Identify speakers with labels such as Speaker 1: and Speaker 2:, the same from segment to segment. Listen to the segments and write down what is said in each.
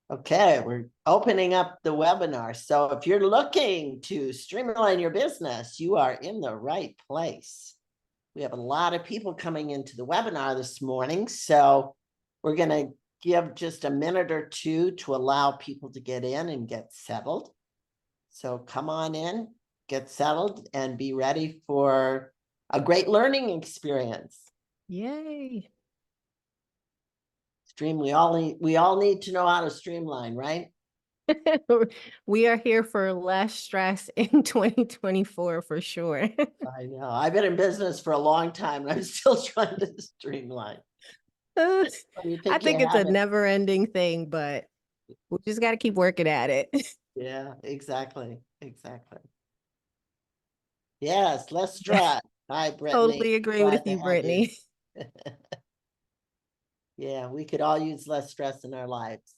Speaker 1: Okay, we're opening up the webinar. So if you're looking to streamline your business, you are in the right place. We have a lot of people coming into the webinar this morning, so we're going to give just a minute or two to allow people to get in and get settled. So come on in, get settled, and be ready for a great learning experience.
Speaker 2: Yay.
Speaker 1: We all need to know how to streamline, right?
Speaker 2: We are here for less stress in 2024 for sure.
Speaker 1: I know. I've been in business for a long time and I'm still trying to streamline.
Speaker 2: I
Speaker 1: You
Speaker 2: think
Speaker 1: you
Speaker 2: it's a
Speaker 1: haven't?
Speaker 2: never-ending thing, but we just got to keep working at it.
Speaker 1: Yeah, exactly. Yes, less stress. Hi, Brittany.
Speaker 2: Totally agree
Speaker 1: Glad
Speaker 2: with
Speaker 1: to
Speaker 2: you,
Speaker 1: have you.
Speaker 2: Brittany.
Speaker 1: Yeah, we could all use less stress in our lives.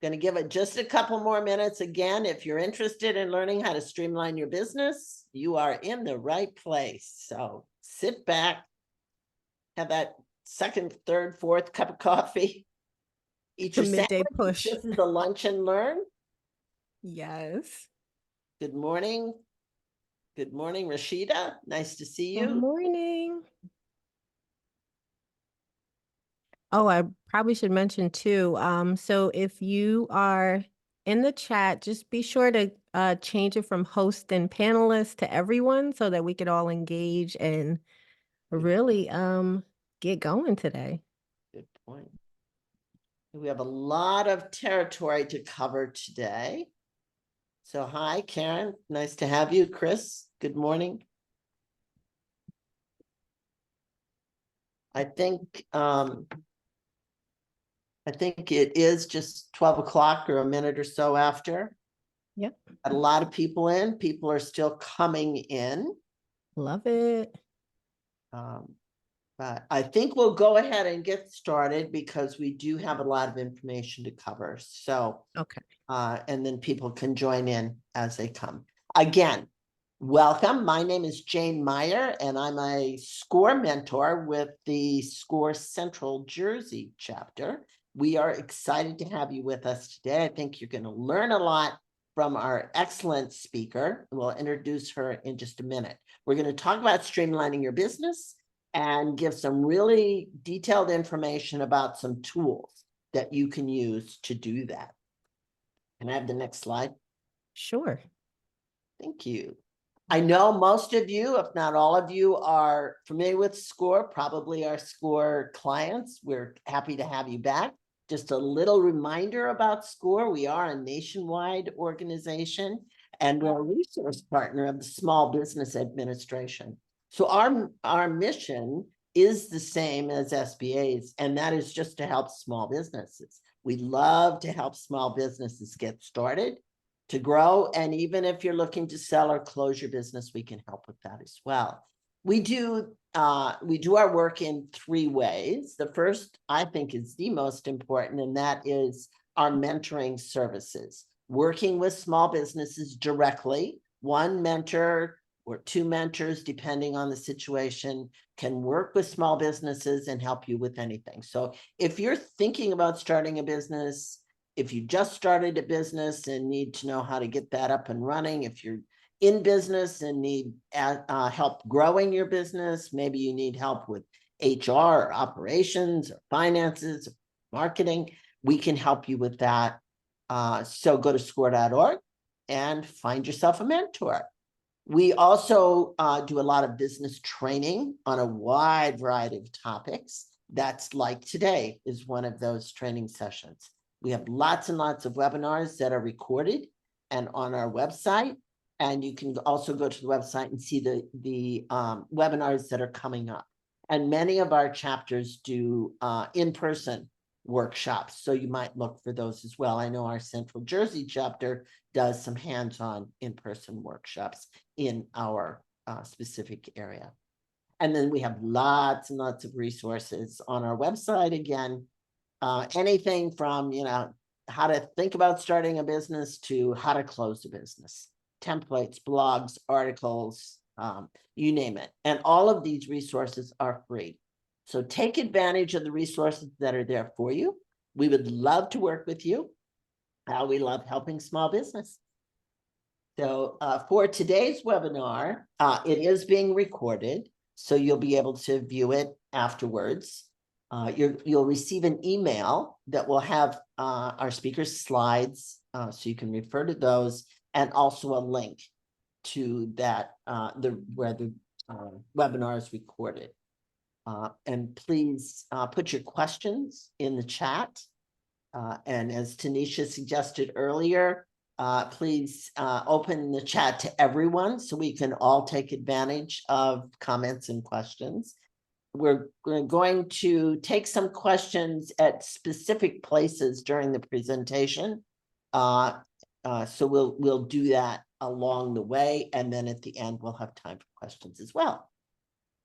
Speaker 1: Going to give it just a couple more minutes. Again, if you're interested in learning how to streamline your business, you are in the right place. So sit back, have that second, third, fourth cup of coffee. Eat your
Speaker 2: Midday
Speaker 1: sandwich.
Speaker 2: push.
Speaker 1: This is the lunch and learn.
Speaker 2: Yes.
Speaker 1: Good morning. Good morning, Rashida. Nice to see you.
Speaker 2: Good morning. Oh, I probably should mention too. So if you are in the chat, just be sure to change it from host and panelist to everyone so that we could all engage and really get going today.
Speaker 1: Good point. We have a lot of territory to cover today. So hi, Karen. Nice to have you. Chris, good morning. I think it is just 12 o'clock or a minute or so after.
Speaker 2: Yep.
Speaker 1: Got a lot of people in. People are still coming in.
Speaker 2: Love it.
Speaker 1: But I think we'll go ahead and get started because we do have a lot of information to cover. So,
Speaker 2: okay.
Speaker 1: And then people can join in as they come. Again, welcome. My name is Jane Meyer, and I'm a SCORE mentor with the SCORE Central Jersey chapter. We are excited to have you with us today. I think you're going to learn a lot from our excellent speaker. We'll introduce her in just a minute. We're going to talk about streamlining your business and give some really detailed information about some tools that you can use to do that. Can I have the next slide?
Speaker 2: Sure.
Speaker 1: Thank you. I know most of you, if not all of you, are familiar with SCORE, probably our SCORE clients. We're happy to have you back. Just a little reminder about SCORE. We are a nationwide organization, and we're a resource partner of the Small Business Administration. So our mission is the same as SBA's, and that is just to help small businesses. We love to help small businesses get started, to grow, and even if you're looking to sell or close your business, we can help with that as well. We do our work in three ways. The first, I think, is the most important, and that is our mentoring services. Working with small businesses directly, one mentor or two mentors, depending on the situation, can work with small businesses and help you with anything. So if you're thinking about starting a business, if you just started a business and need to know how to get that up and running, if you're in business and need help growing your business, maybe you need help with HR, or operations, or finances, or marketing, we can help you with that. So go to score.org and find yourself a mentor. We also do a lot of business training on a wide variety of topics. That's like today is one of those training sessions. We have lots and lots of webinars that are recorded and on our website. And you can also go to the website and see the webinars that are coming up. And many of our chapters do in-person workshops. So you might look for those as well. I know our Central Jersey chapter does some hands-on in-person workshops in our specific area. And then we have lots and lots of resources on our website. Again, anything from, how to think about starting a business to how to close a business, templates, blogs, articles, you name it. And all of these resources are free. So take advantage of the resources that are there for you. We would love to work with you. We love helping small business. So for today's webinar, it is being recorded, so you'll be able to view it afterwards. You'll receive an email that will have our speakers' slides, so you can refer to those, and also a link to that where the webinar is recorded. And please put your questions in the chat. And as Tanisha suggested earlier, please open the chat to everyone so we can all take advantage of comments and questions. We're going to take some questions at specific places during the presentation. So we'll do that along the way, and then at the end we'll have time for questions as well.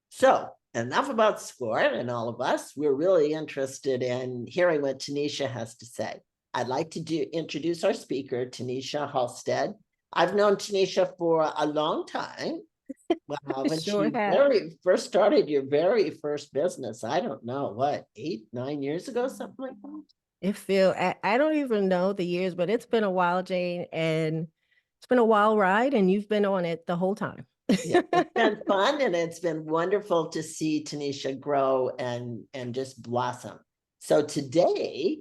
Speaker 1: So enough about SCORE and all of us. We're really interested in hearing what Tanisha has to say. I'd like to introduce our speaker, Tanisha Halstead. I've known Tanisha for a long time. Well, when
Speaker 2: Sure
Speaker 1: she
Speaker 2: have.
Speaker 1: first started your very first business, I don't know, what, 8, 9 years ago, something like that?
Speaker 2: I don't even know the years, but it's been a while, Jane, and it's been a wild ride, and you've been on it the whole time.
Speaker 1: Yeah, it's been fun, and it's been wonderful to see Tanisha grow and just blossom. So today,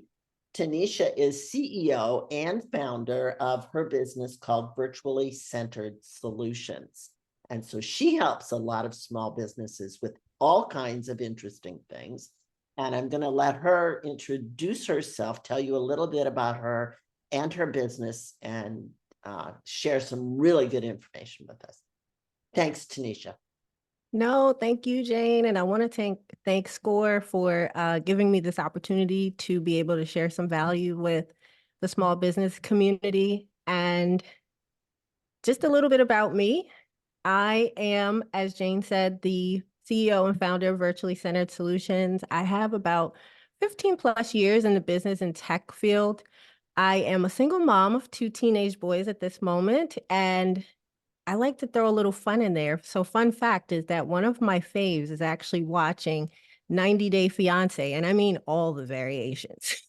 Speaker 1: Tanisha is CEO and founder of her business called Virtually Centered Solutions. And so she helps a lot of small businesses with all kinds of interesting things. And I'm going to let her introduce herself, tell you a little bit about her and her business, and share some really good information with us. Thanks, Tanisha.
Speaker 2: No, thank you, Jane. And I want to thank SCORE for giving me this opportunity to be able to share some value with the small business community. And just a little bit about me. I am, as Jane said, the CEO and founder of Virtually Centered Solutions. I have about 15 plus years in the business and tech field. I am a single mom of 2 teenage boys at this moment, and I like to throw a little fun in there. So fun fact is that one of my faves is actually watching 90 Day Fiance, and I mean all the variations.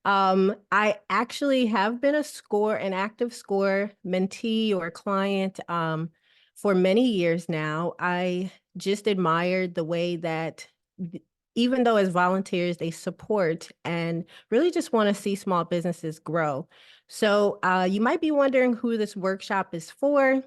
Speaker 2: I actually have been an active SCORE mentee or client for many years now. I just admired the way that even though as volunteers, they support and really just want to see small businesses grow. So you might be wondering who this workshop is for.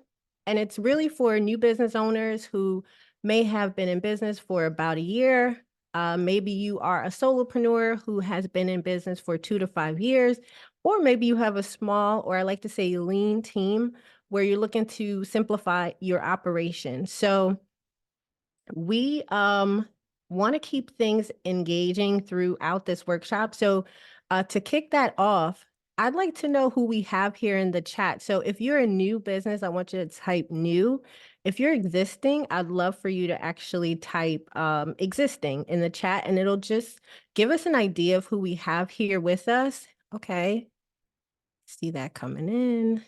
Speaker 2: And it's really for new business owners who may have been in business for about a year. Maybe you are a solopreneur who has been in business for 2 to 5 years, or maybe you have a small, or I like to say lean team, where you're looking to simplify your operation. So we want to keep things engaging throughout this workshop. So to kick that off, I'd like to know who we have here in the chat. So if you're a new business, I want you to type new. If you're existing, I'd love for you to actually type existing in the chat, and it'll just give us an idea of who we have here with us. Okay. See that coming in.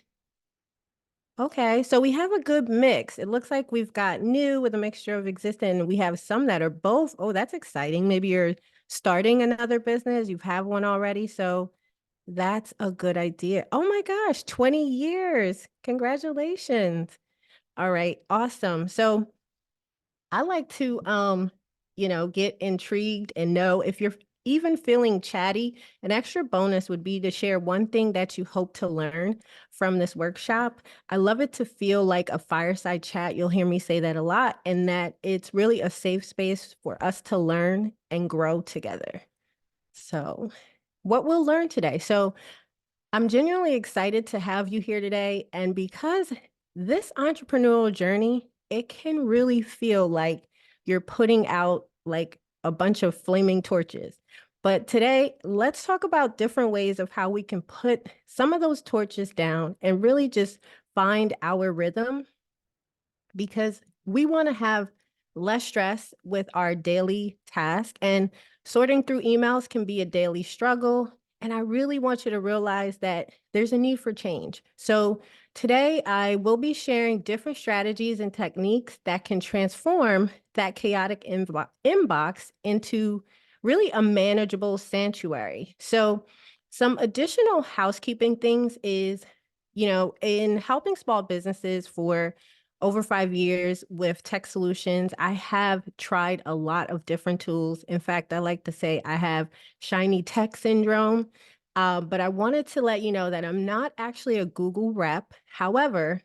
Speaker 2: Okay, so we have a good mix. It looks like we've got new with a mixture of existing, and we have some that are both. Oh, that's exciting. Maybe you're starting another business, you have one already. So that's a good idea. Oh my gosh, 20 years. Congratulations. All right, awesome. So I like to get intrigued and know if you're even feeling chatty. An extra bonus would be to share one thing that you hope to learn from this workshop. I love it to feel like a fireside chat. You'll hear me say that a lot, and that it's really a safe space for us to learn and grow together. So what we'll learn today. So I'm genuinely excited to have you here today. And because this entrepreneurial journey, it can really feel like you're putting out like a bunch of flaming torches. But today, let's talk about different ways of how we can put some of those torches down and really just find our rhythm, because we want to have less stress with our daily task. And sorting through emails can be a daily struggle. And I really want you to realize that there's a need for change. So today I will be sharing different strategies and techniques that can transform that chaotic inbox into really a manageable sanctuary. So some additional housekeeping things is, in helping small businesses for over 5 years with tech solutions, I have tried a lot of different tools. In fact, I like to say I have shiny tech syndrome. But I wanted to let you know that I'm not actually a Google rep. However,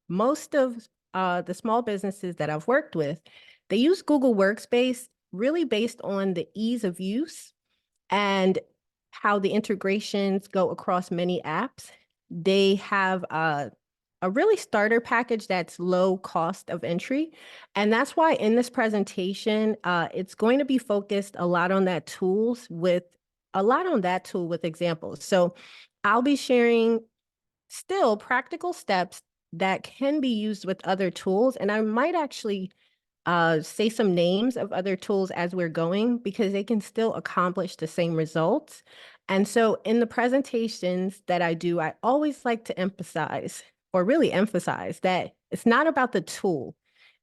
Speaker 2: most of the small businesses that I've worked with, they use Google Workspace really based on the ease of use and how the integrations go across many apps. They have a really starter package that's low cost of entry. And that's why in this presentation, it's going to be focused a lot on that tool with examples. So I'll be sharing still practical steps that can be used with other tools. And I might actually say some names of other tools as we're going because they can still accomplish the same results. And so in the presentations that I do, I always like to emphasize or really emphasize that it's not about the tool.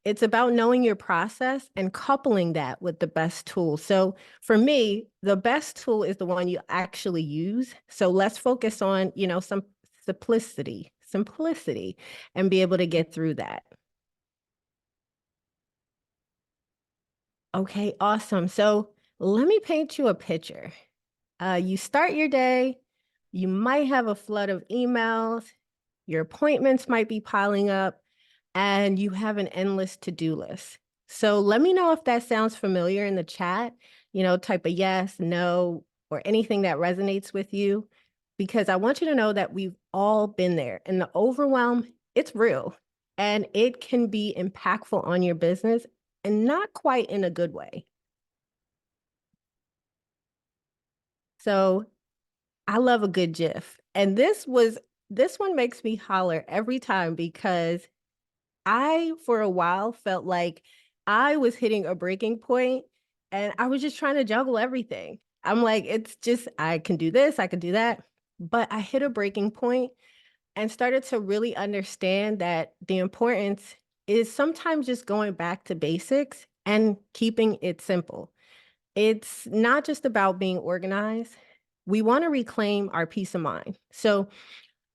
Speaker 2: It's about knowing your process and coupling that with the best tool. So for me, the best tool is the one you actually use. So let's focus on, some simplicity, and be able to get through that. Okay, awesome. So let me paint you a picture. You start your day, you might have a flood of emails, your appointments might be piling up, and you have an endless to-do list. So let me know if that sounds familiar in the chat, type a yes, no, or anything that resonates with you, because I want you to know that we've all been there. And the overwhelm, it's real, and it can be impactful on your business and not quite in a good way. So I love a good GIF. And this one makes me holler every time because I, for a while, felt like I was hitting a breaking point and I was just trying to juggle everything. I'm like, it's just, I can do this, I can do that. But I hit a breaking point and started to really understand that the importance is sometimes just going back to basics and keeping it simple. It's not just about being organized. We want to reclaim our peace of mind. So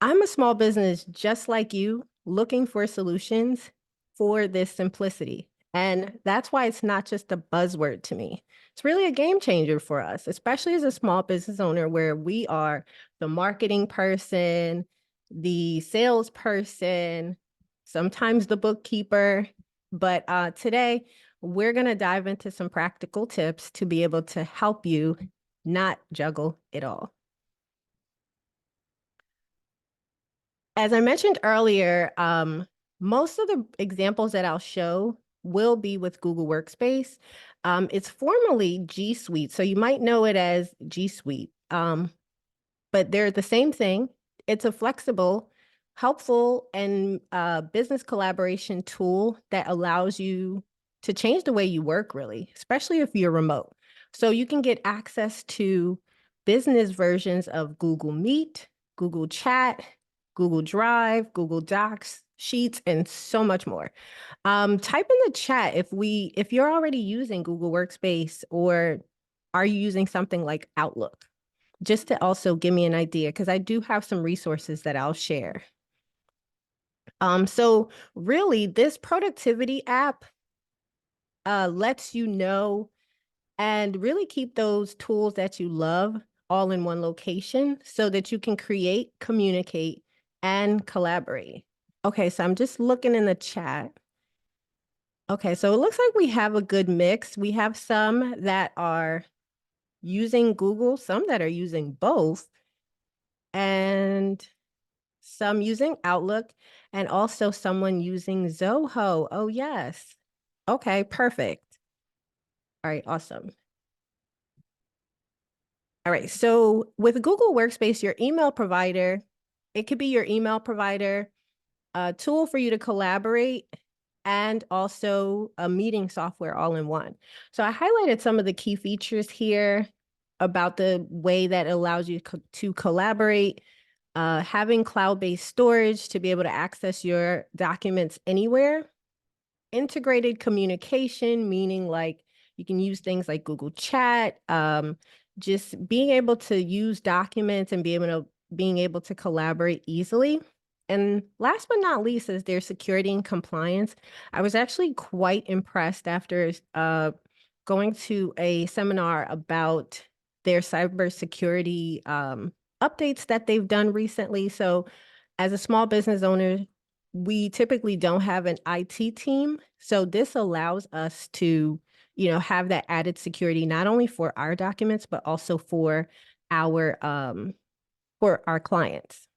Speaker 2: I'm a small business just like you, looking for solutions for this simplicity. And that's why it's not just a buzzword to me. It's really a game changer for us, especially as a small business owner where we are the marketing person, the salesperson, sometimes the bookkeeper. But today, we're going to dive into some practical tips to be able to help you not juggle it all. As I mentioned earlier, most of the examples that I'll show will be with Google Workspace. It's formerly G Suite, so you might know it as G Suite, but they're the same thing. It's a flexible, helpful, and business collaboration tool that allows you to change the way you work, really, especially if you're remote. So you can get access to business versions of Google Meet, Google Chat, Google Drive, Google Docs, Sheets, and so much more. Type in the chat if you're already using Google Workspace or are you using something like Outlook, just to also give me an idea, because I do have some resources that I'll share. So really, this productivity app lets you know and really keep those tools that you love all in one location so that you can create, communicate, and collaborate. Okay, so I'm just looking in the chat. Okay, so it looks like we have a good mix. We have some that are using Google, some that are using both, and some using Outlook, and also someone using Zoho. Oh, yes. Okay, perfect. All right, awesome. All right, so with Google Workspace, your email provider, it could be your email provider, a tool for you to collaborate, and also a meeting software all in one. So I highlighted some of the key features here. about the way that allows you to collaborate, having cloud-based storage to be able to access your documents anywhere, integrated communication, meaning like you can use things like Google Chat, just being able to use documents and being able to collaborate easily. And last but not least is their security and compliance. I was actually quite impressed after going to a seminar about their cybersecurity updates that they've done recently. So as a small business owner, we typically don't have an IT team. So this allows us to, have that added security, not only for our documents, but also for our clients.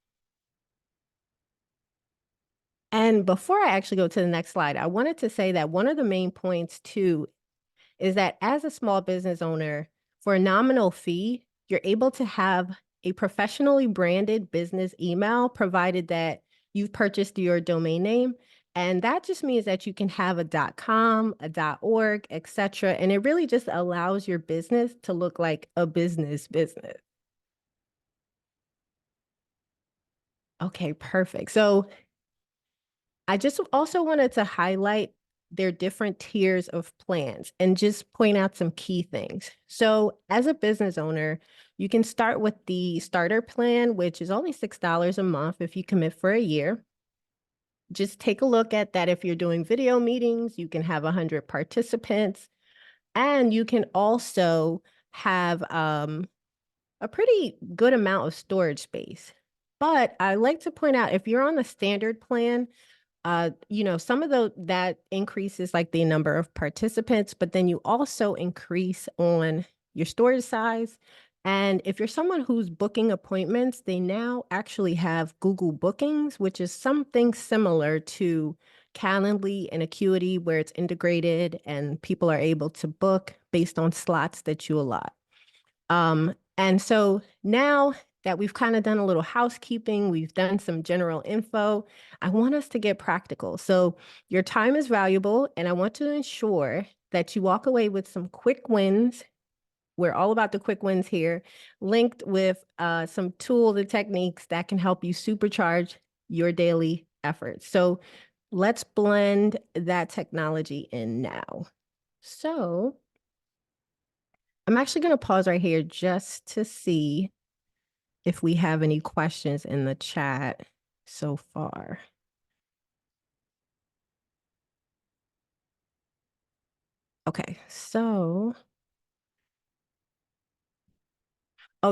Speaker 2: And before I actually go to the next slide, I wanted to say that one of the main points too is that as a small business owner, for a nominal fee, you're able to have a professionally branded business email, provided that you've purchased your domain name. And that just means that you can have a .com, a .org, etc. And it really just allows your business to look like a business. Okay, perfect. So I just also wanted to highlight their different tiers of plans and just point out some key things. So as a business owner, you can start with the starter plan, which is only $6 a month if you commit for a year. Just take a look at that. If you're doing video meetings, you can have 100 participants, and you can also have a pretty good amount of storage space. But I like to point out, if you're on the standard plan, some of that increases like the number of participants, but then you also increase on your storage size. And if you're someone who's booking appointments, they now actually have Google Bookings, which is something similar to Calendly and Acuity, where it's integrated and people are able to book based on slots that you allot. And so now that we've kind of done a little housekeeping, we've done some general info, I want us to get practical. So your time is valuable, and I want to ensure that you walk away with some quick wins. We're all about the quick wins here, linked with some tools and techniques that can help you supercharge your daily efforts. So let's blend that technology in now. So I'm actually going to pause right here just to see if we have any questions in the chat so far. Okay, so,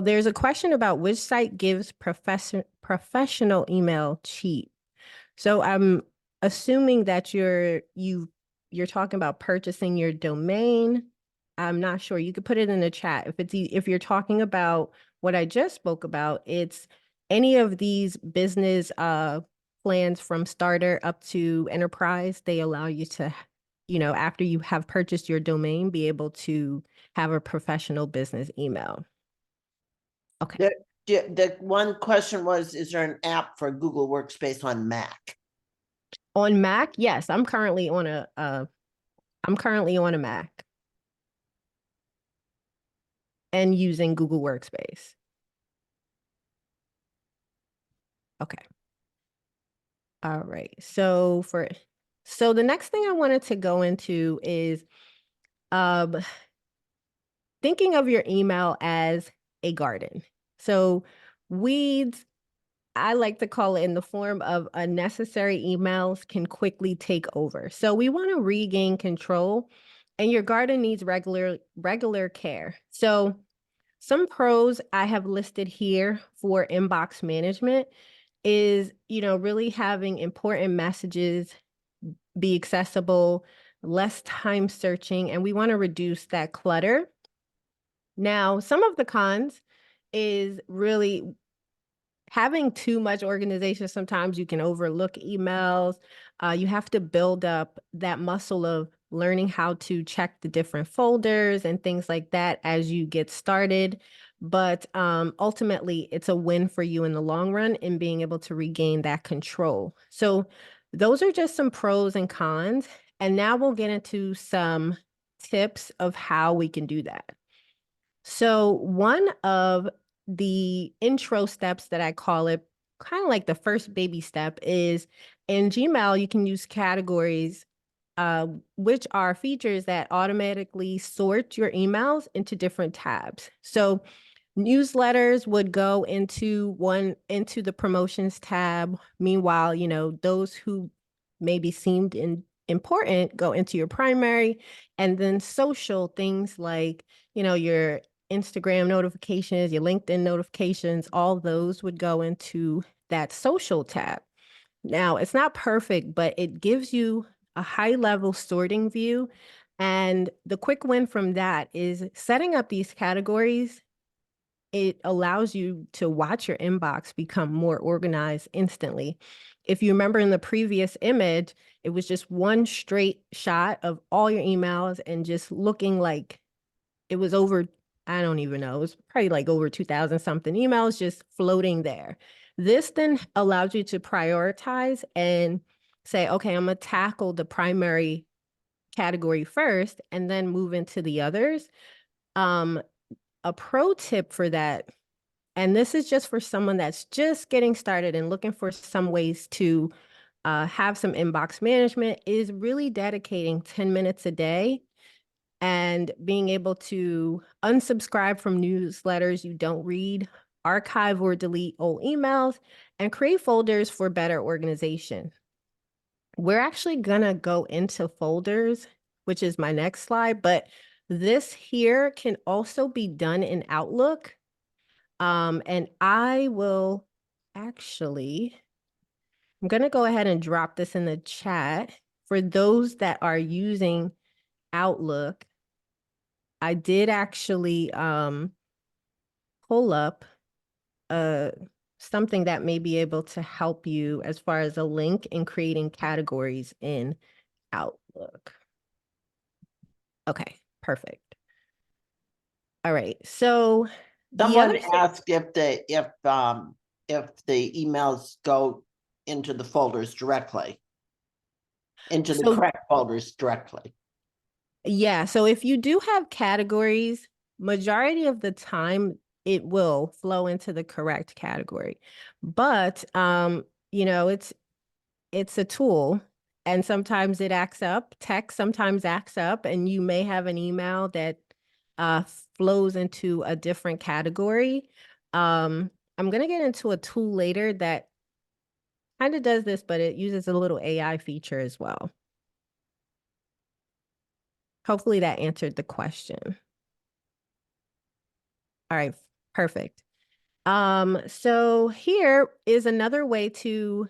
Speaker 2: there's a question about which site gives professional email cheap. So I'm assuming that you're talking about purchasing your domain. I'm not sure. You could put it in the chat. If you're talking about what I just spoke about, it's any of these business plans from starter up to enterprise. They allow you to, after you have purchased your domain, be able to have a professional business email. Okay.
Speaker 1: The one question was, is there an app for Google Workspace on Mac?
Speaker 2: On Mac, yes, I'm currently on a Mac and using Google Workspace. Okay. All right. So the next thing I wanted to go into is thinking of your email as a garden. So weeds, I like to call it, in the form of unnecessary emails, can quickly take over. So we want to regain control, and your garden needs regular care. So some pros I have listed here for inbox management is, really having important messages be accessible, less time searching, and we want to reduce that clutter. Now, some of the cons is really having too much organization. Sometimes you can overlook emails. You have to build up that muscle of learning how to check the different folders and things like that as you get started. But ultimately, it's a win for you in the long run in being able to regain that control. So those are just some pros and cons. And now we'll get into some tips of how we can do that. So one of the intro steps that I call it, kind of like the first baby step, is in Gmail, you can use categories, which are features that automatically sort your emails into different tabs. So newsletters would go into the promotions tab. Meanwhile, those who maybe seemed important go into your primary, and then social things like, your Instagram notifications, your LinkedIn notifications, all those would go into that social tab. Now, it's not perfect, but it gives you a high level sorting view. And the quick win from that is setting up these categories. It allows you to watch your inbox become more organized instantly. If you remember in the previous image, it was just one straight shot of all your emails and just looking like it was over, I don't even know, it was probably like over 2,000 something emails just floating there. This then allows you to prioritize and say, okay, I'm going to tackle the primary category first and then move into the others. A pro tip for that, and this is just for someone that's just getting started and looking for some ways to have some inbox management, is really dedicating 10 minutes a day and being able to unsubscribe from newsletters you don't read, archive or delete old emails, and create folders for better organization. We're actually going to go into folders, which is my next slide, but this here can also be done in Outlook. And I will actually, I'm going to go ahead and drop this in the chat. For those that are using Outlook, I did actually pull up something that may be able to help you as far as a link in creating categories in Outlook. Okay, perfect. All right, so the
Speaker 1: Someone
Speaker 2: other thing,
Speaker 1: asked if the emails go into the folders directly, into the
Speaker 2: so
Speaker 1: correct folders directly.
Speaker 2: yeah, so if you do have categories, majority of the time it will flow into the correct category. But it's a tool, and sometimes it acts up. Text sometimes acts up, and you may have an email that uh flows into a different category. I'm gonna get into a tool later that kind of does this, but it uses a little AI feature as well. Hopefully that answered the question. All right, perfect. So here is another way to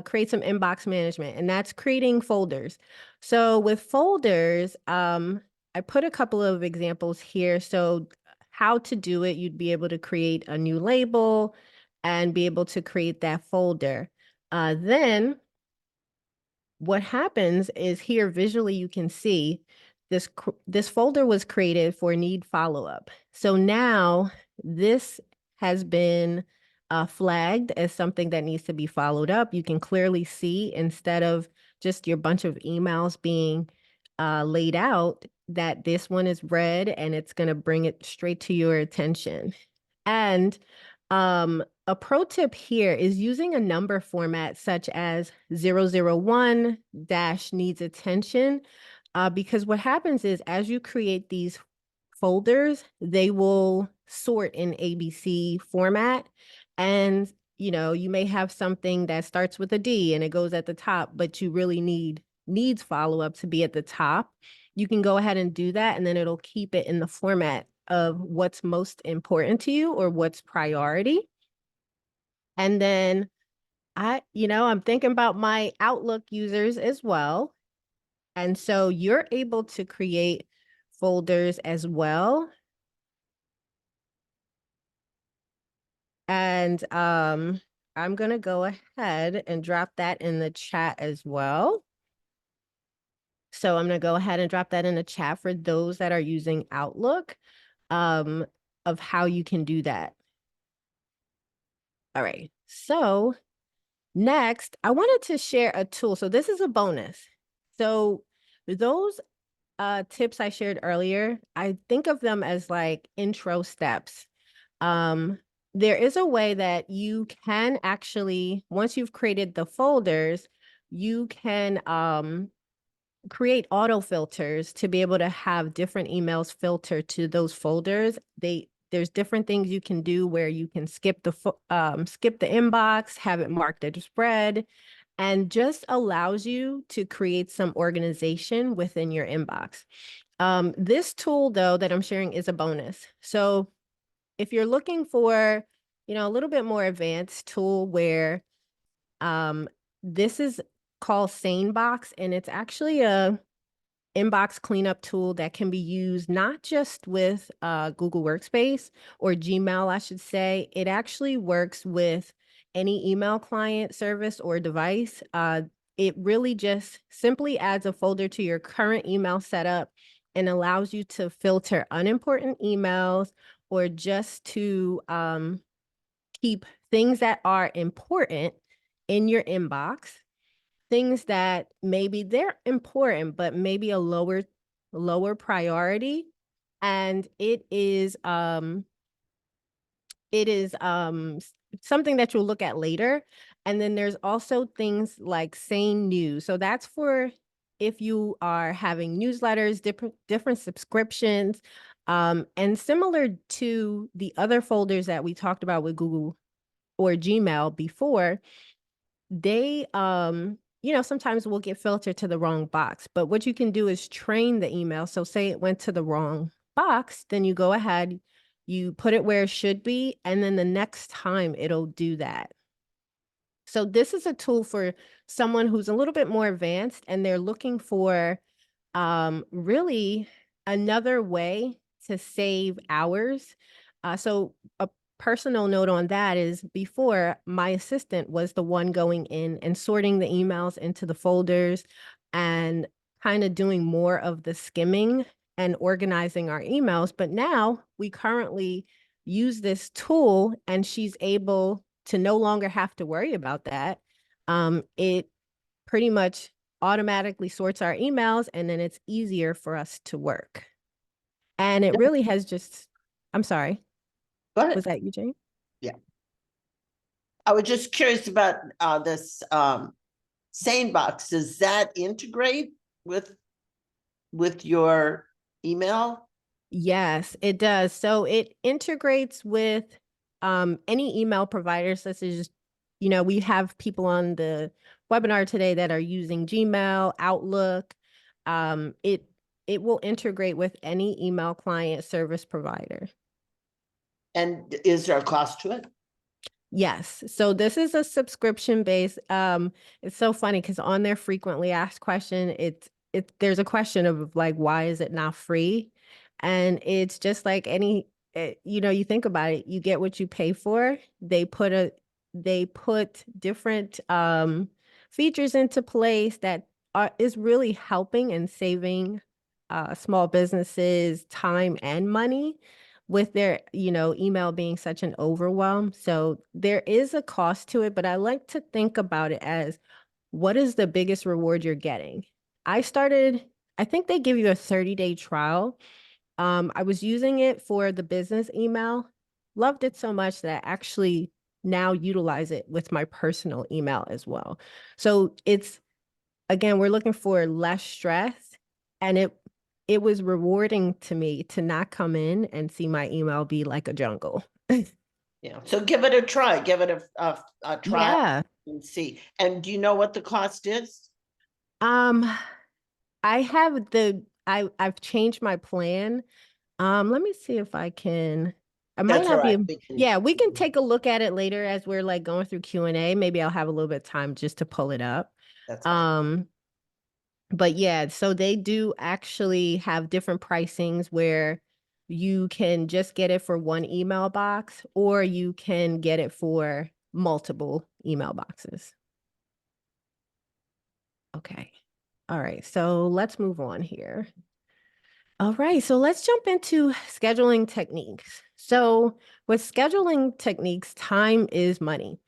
Speaker 2: create some inbox management, and that's creating folders. So with folders, I put a couple of examples here. So how to do it, you'd be able to create a new label and be able to create that folder. Then what happens is here visually you can see this folder was created for need follow-up. So now this has been flagged as something that needs to be followed up. You can clearly see, instead of just your bunch of emails being laid out, that this one is red and it's going to bring it straight to your attention. And a pro tip here is using a number format such as 001 dash needs attention, because what happens is as you create these folders, they will sort in ABC format. And, you may have something that starts with a D and it goes at the top, but you really needs follow-up to be at the top. You can go ahead and do that, and then it'll keep it in the format of what's most important to you or what's priority. And then I'm thinking about my Outlook users as well. And so you're able to create folders as well. And I'm going to go ahead and drop that in the chat as well. So I'm going to go ahead and drop that in the chat for those that are using Outlook, of how you can do that. All right. So next, I wanted to share a tool. So this is a bonus. So those tips I shared earlier, I think of them as like intro steps. Um, there is a way that you can actually, once you've created the folders, you can create auto filters to be able to have different emails filtered to those folders. There's different things you can do where you can skip the inbox, have it marked as read, and just allows you to create some organization within your inbox. This tool though that I'm sharing is a bonus. So if you're looking for, a little bit more advanced tool where um, this is called SaneBox, and it's actually a inbox cleanup tool that can be used not just with Google Workspace or Gmail, I should say. It actually works with any email client service or device. It really just simply adds a folder to your current email setup and allows you to filter unimportant emails or just to keep things that are important in your inbox, things that maybe they're important, but maybe a lower priority. And it is something that you'll look at later. And then there's also things like Sane News. So that's for if you are having newsletters, different subscriptions, and similar to the other folders that we talked about with Google or Gmail before, they sometimes will get filtered to the wrong box. But what you can do is train the email. So say it went to the wrong box, then you go ahead, you put it where it should be, and then the next time it'll do that. So this is a tool for someone who's a little bit more advanced and they're looking for really another way to save hours. So a personal note on that is before, my assistant was the one going in and sorting the emails into the folders and kind of doing more of the skimming and organizing our emails. But now we currently use this tool and she's able to no longer have to worry about that. It pretty much automatically sorts our emails and then it's easier for us to work. And it really has just, I'm sorry,
Speaker 1: Go ahead.
Speaker 2: was that you, Jane?
Speaker 1: Yeah. I was just curious about this SaneBox. Does that integrate with your email?
Speaker 2: Yes, it does. So it integrates with any email provider, such as, we have people on the webinar today that are using Gmail, Outlook. It will integrate with any email client service provider.
Speaker 1: And is there a cost to it?
Speaker 2: Yes. So this is a subscription based. It's so funny because on their frequently asked question, there's a question of like, why is it not free? And it's just like you think about it, you get what you pay for. They put different features into place that is really helping and saving small businesses time and money with their, email being such an overwhelm. So there is a cost to it, but I like to think about it as what is the biggest reward you're getting? I think they give you a 30-day trial. I was using it for the business email, loved it so much that I actually now utilize it with my personal email as well. So again, we're looking for less stress, and it was rewarding to me to not come in and see my email be like a jungle.
Speaker 1: Yeah. So give it a try. Give it a try
Speaker 2: Yeah.
Speaker 1: and see. And do you know what the cost is?
Speaker 2: Um, I've changed my plan. Let me see if I can. I might
Speaker 1: That's all
Speaker 2: not be.
Speaker 1: right.
Speaker 2: Yeah, we can take a look at it later as we're like going through Q&A. Maybe I'll have a little bit of time just to pull it up.
Speaker 1: That's fine.
Speaker 2: But yeah, so they do actually have different pricings where you can just get it for one email box or you can get it for multiple email boxes. Okay. All right. So let's move on here. All right. So let's jump into scheduling techniques. So with scheduling techniques, time is money.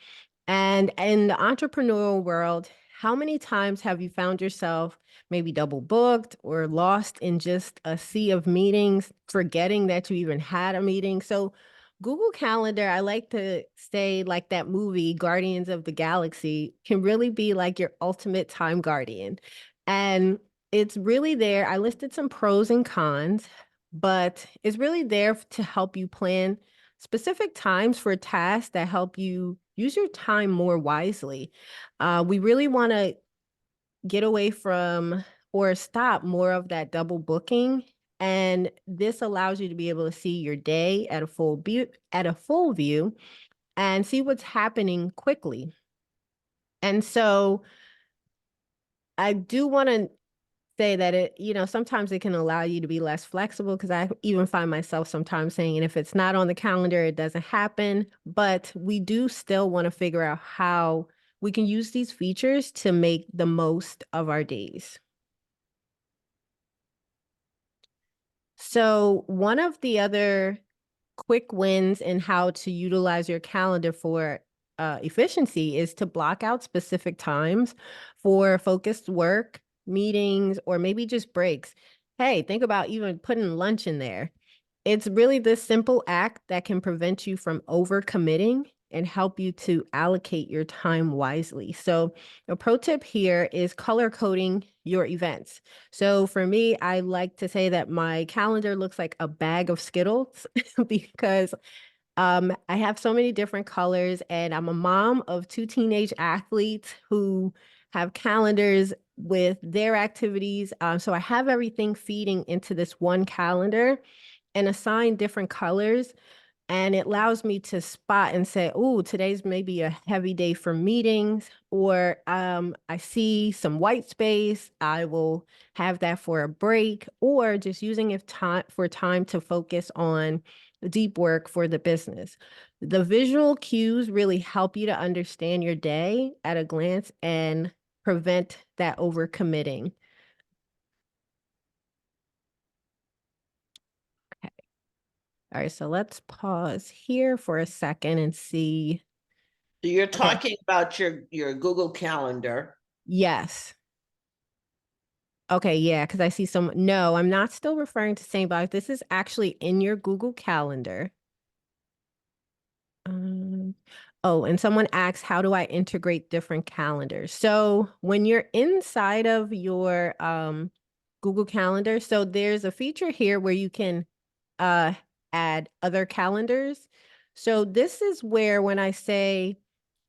Speaker 2: And in the entrepreneurial world, how many times have you found yourself maybe double booked or lost in just a sea of meetings, forgetting that you even had a meeting. So Google Calendar, I like to say, like that movie, Guardians of the Galaxy, can really be like your ultimate time guardian. And it's really there. I listed some pros and cons, but it's really there to help you plan specific times for tasks that help you use your time more wisely. We really want to get away from or stop more of that double booking. And this allows you to be able to see your day at a full view and see what's happening quickly. And so I do want to say that sometimes it can allow you to be less flexible because I even find myself sometimes saying, and if it's not on the calendar, it doesn't happen. But we do still want to figure out how we can use these features to make the most of our days. So one of the other quick wins in how to utilize your calendar for efficiency is to block out specific times for focused work, meetings, or maybe just breaks. Hey, think about even putting lunch in there. It's really this simple act that can prevent you from overcommitting and help you to allocate your time wisely. So, a pro tip here is color coding your events. So, for me, I like to say that my calendar looks like a bag of Skittles because I have so many different colors, and I'm a mom of two teenage athletes who have calendars with their activities. So, I have everything feeding into this one calendar and assign different colors. And it allows me to spot and say, oh, today's maybe a heavy day for meetings, or I see some white space. I will have that for a break, or just using it time to focus on deep work for the business. The visual cues really help you to understand your day at a glance and prevent that overcommitting. All right, so let's pause here for a second and see.
Speaker 1: So you're
Speaker 2: Okay.
Speaker 1: talking about your Google Calendar.
Speaker 2: Yes. Okay, yeah, because I see some. No, I'm not still referring to same box. This is actually in your Google Calendar. Um, oh, and someone asks, how do I integrate different calendars? So when you're inside of your Google Calendar, so there's a feature here where you can uh add other calendars. So this is where when I say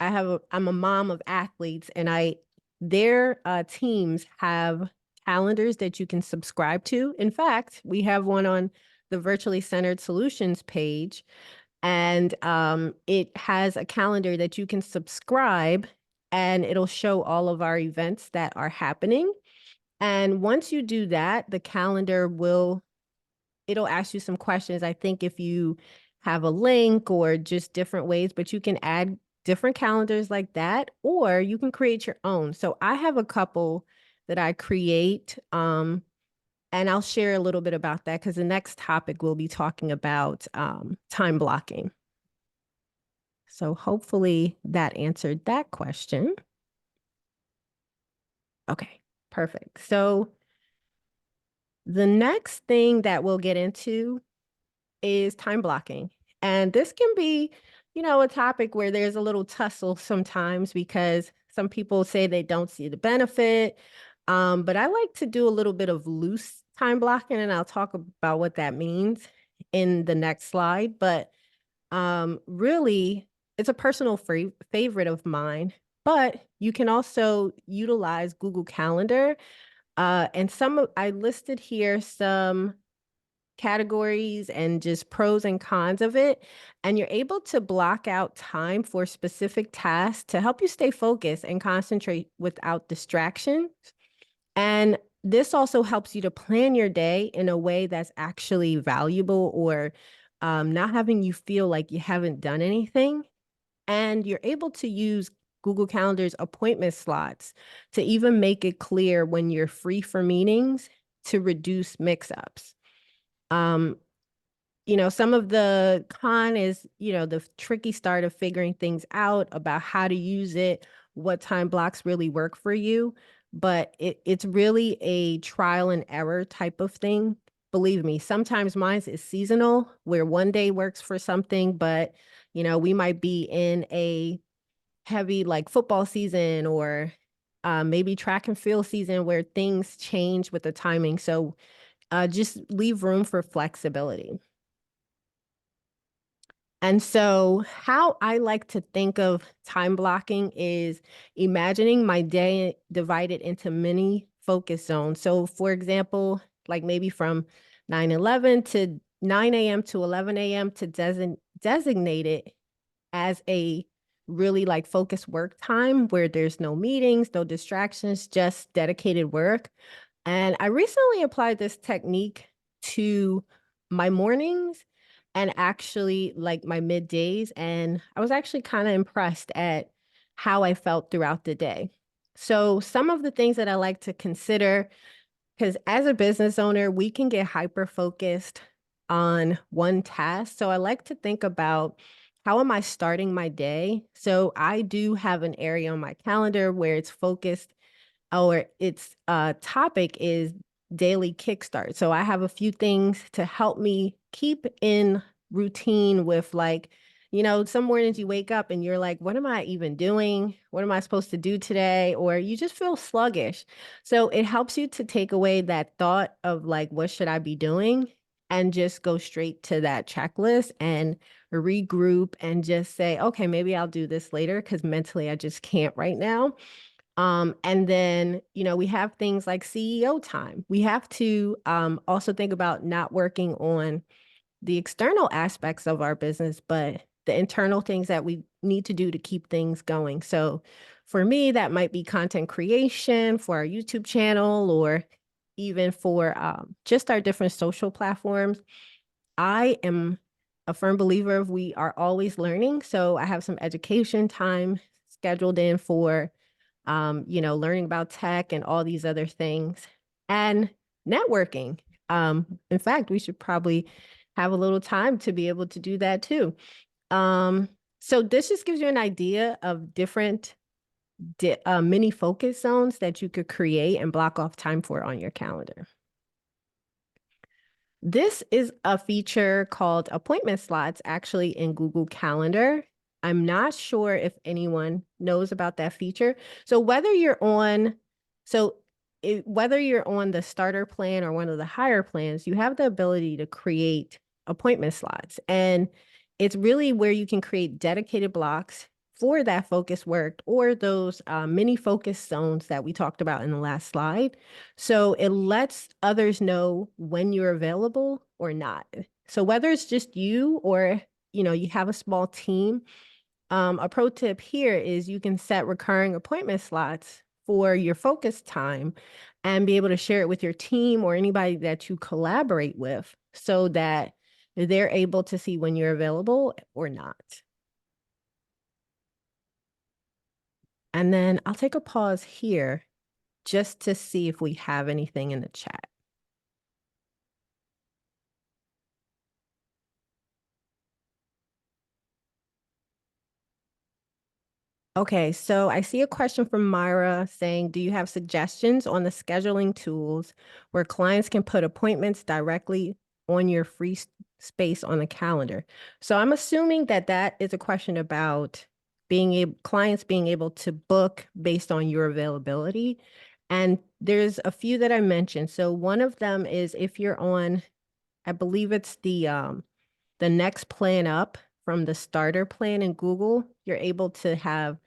Speaker 2: I'm a mom of athletes and their teams have calendars that you can subscribe to. In fact, we have one on the Virtually Centered Solutions page, and it has a calendar that you can subscribe, and it'll show all of our events that are happening. And once you do that, the calendar it'll ask you some questions. I think if you have a link or just different ways, but you can add different calendars like that, or you can create your own. So I have a couple that I create, and I'll share a little bit about that because the next topic we'll be talking about time blocking. So hopefully that answered that question. Okay, perfect. So the next thing that we'll get into is time blocking. And this can be, a topic where there's a little tussle sometimes because some people say they don't see the benefit. But I like to do a little bit of loose time blocking, and I'll talk about what that means in the next slide. But really, it's a personal favorite of mine. But you can also utilize Google Calendar. And I listed here some categories and just pros and cons of it. And you're able to block out time for specific tasks to help you stay focused and concentrate without distractions. And this also helps you to plan your day in a way that's actually valuable, or not having you feel like you haven't done anything. And you're able to use Google Calendar's appointment slots to even make it clear when you're free for meetings to reduce mix-ups. Um, some of the con is, the tricky start of figuring things out about how to use it, what time blocks really work for you. but it's really a trial and error type of thing. Believe me, sometimes mine is seasonal where one day works for something, but we might be in a heavy like football season or maybe track and field season where things change with the timing. So just leave room for flexibility. And so, how I like to think of time blocking is imagining my day divided into many focus zones. So, for example, like maybe from 9:11 to 9 a.m. to 11 a.m. to designate it as a really like focused work time where there's no meetings, no distractions, just dedicated work. And I recently applied this technique to my mornings and actually like my middays. And I was actually kind of impressed at how I felt throughout the day. So, some of the things that I like to consider, because as a business owner, we can get hyper focused on one task. So, I like to think about how am I starting my day? So, I do have an area on my calendar where it's focused or its topic is daily kickstart. So I have a few things to help me keep in routine with like, some mornings you wake up and you're like, what am I even doing? What am I supposed to do today? Or you just feel sluggish. So it helps you to take away that thought of like, what should I be doing? And just go straight to that checklist and regroup and just say, okay, maybe I'll do this later because mentally I just can't right now. And then, we have things like CEO time. We have to also think about not working on the external aspects of our business, but the internal things that we need to do to keep things going. So for me, that might be content creation for our YouTube channel or even for just our different social platforms. I am a firm believer of we are always learning. So I have some education time scheduled in for learning about tech and all these other things and networking. In fact, we should probably have a little time to be able to do that too. Um, so this just gives you an idea of different mini focus zones that you could create and block off time for on your calendar. This is a feature called appointment slots actually in Google Calendar. I'm not sure if anyone knows about that feature. So whether you're on the starter plan or one of the higher plans, you have the ability to create appointment slots. And it's really where you can create dedicated blocks for that focus work or those mini focus zones that we talked about in the last slide. So it lets others know when you're available or not. So whether it's just you or you have a small team, a pro tip here is you can set recurring appointment slots for your focus time and be able to share it with your team or anybody that you collaborate with so that they're able to see when you're available or not. And then I'll take a pause here just to see if we have anything in the chat. Okay, so I see a question from Myra saying, do you have suggestions on the scheduling tools where clients can put appointments directly on your free space on the calendar? So I'm assuming that that is a question about clients being able to book based on your availability. And there's a few that I mentioned. So one of them is if you're on, I believe it's the next plan up from the starter plan in Google, you're able to have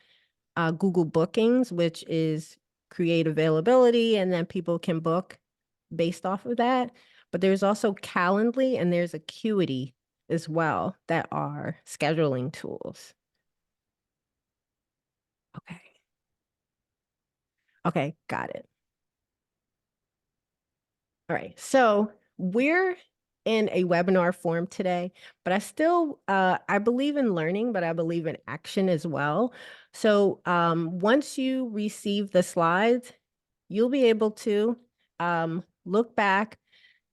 Speaker 2: Google Bookings, which is create availability and then people can book based off of that. But there's also Calendly and there's Acuity as well that are scheduling tools. Okay. Okay, got it. All right. So we're in a webinar form today, but I believe in learning, but I believe in action as well. So once you receive the slides, you'll be able to look back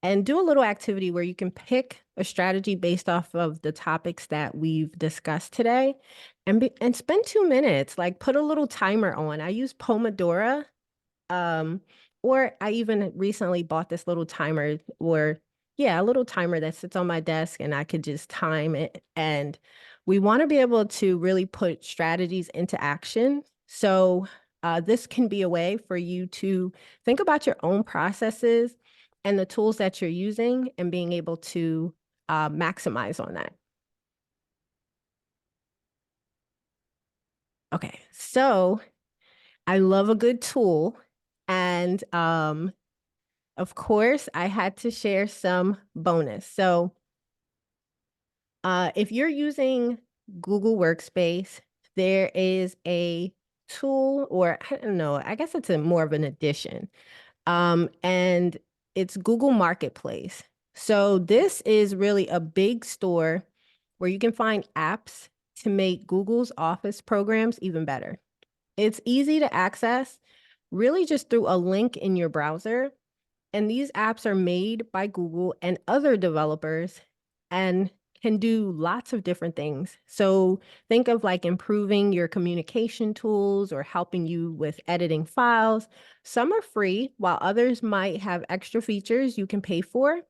Speaker 2: and do a little activity where you can pick a strategy based off of the topics that we've discussed today and spend 2 minutes, like put a little timer on. I use Pomodoro Or I even recently bought this little timer or yeah, a little timer that sits on my desk and I could just time it. And we want to be able to really put strategies into action. So this can be a way for you to think about your own processes and the tools that you're using and being able to maximize on that. Okay, so I love a good tool. And of course, I had to share some bonus. So if you're using Google Workspace, there is a tool, or I don't know, I guess it's a more of an addition. And it's Google Marketplace. So this is really a big store where you can find apps to make Google's Office programs even better. It's easy to access, really just through a link in your browser. And these apps are made by Google and other developers and can do lots of different things. So think of like improving your communication tools or helping you with editing files. Some are free, while others might have extra features you can pay for.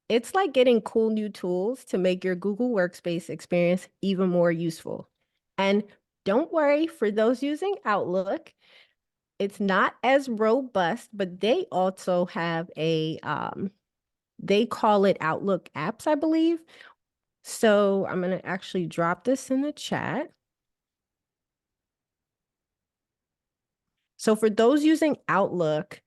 Speaker 2: It's like getting cool new tools to make your Google Workspace experience even more useful. And don't worry, for those using Outlook, it's not as robust, but they also have a they call it Outlook apps, I believe. So I'm going to actually drop this in the chat. So for those using Outlook,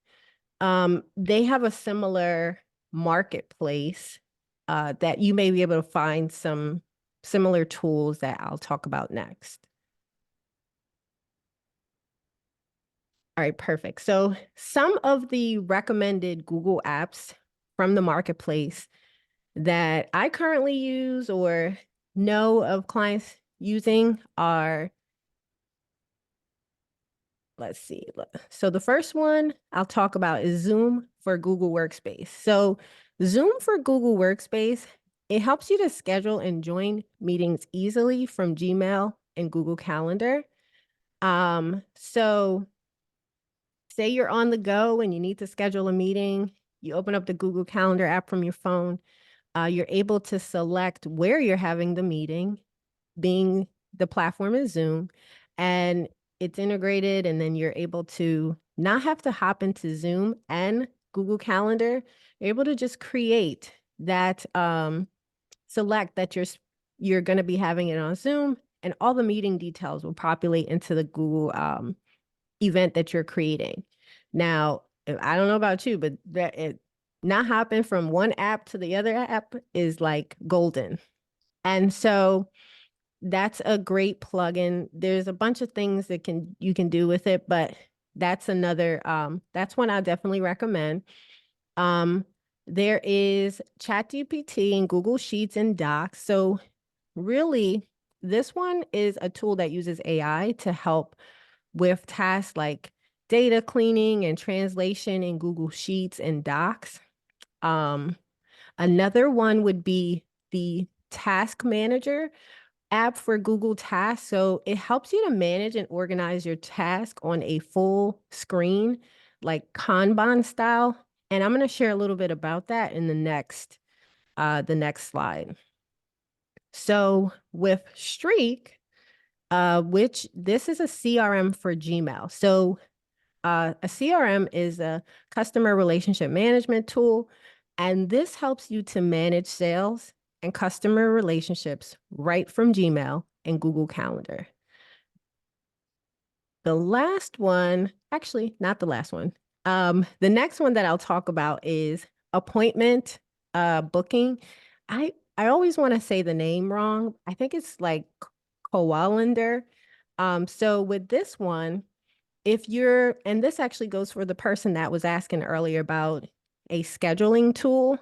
Speaker 2: they have a similar marketplace that you may be able to find some similar tools that I'll talk about next. All right, perfect. So some of the recommended Google apps from the marketplace that I currently use or know of clients using are, let's see. So the first one I'll talk about is Zoom for Google Workspace. So Zoom for Google Workspace, it helps you to schedule and join meetings easily from Gmail and Google Calendar. So say you're on the go and you need to schedule a meeting, you open up the Google Calendar app from your phone. You're able to select where you're having the meeting, being the platform is Zoom, and it's integrated. And then you're able to not have to hop into Zoom and Google Calendar. You're able to just create that, select that you're going to be having it on Zoom, and all the meeting details will populate into the Google event that you're creating. Now, I don't know about you, but that it not hopping from one app to the other app is like golden. And so that's a great plugin. There's a bunch of things that you can do with it, but that's another that's one I definitely recommend. There is ChatGPT and Google Sheets and Docs. So really, this one is a tool that uses AI to help with tasks like data cleaning and translation in Google Sheets and Docs. Another one would be the Task Manager app for Google Tasks. So it helps you to manage and organize your task on a full screen, like Kanban style. And I'm going to share a little bit about that in the next slide. So with Streak, which this is a CRM for Gmail. So a CRM is a customer relationship management tool, and this helps you to manage sales and customer relationships right from Gmail and Google Calendar. The last one, actually, not the last one. The next one that I'll talk about is appointment booking. I always want to say the name wrong. I think it's like Kowalander. So with this one, if you're, and this actually goes for the person that was asking earlier about a scheduling tool.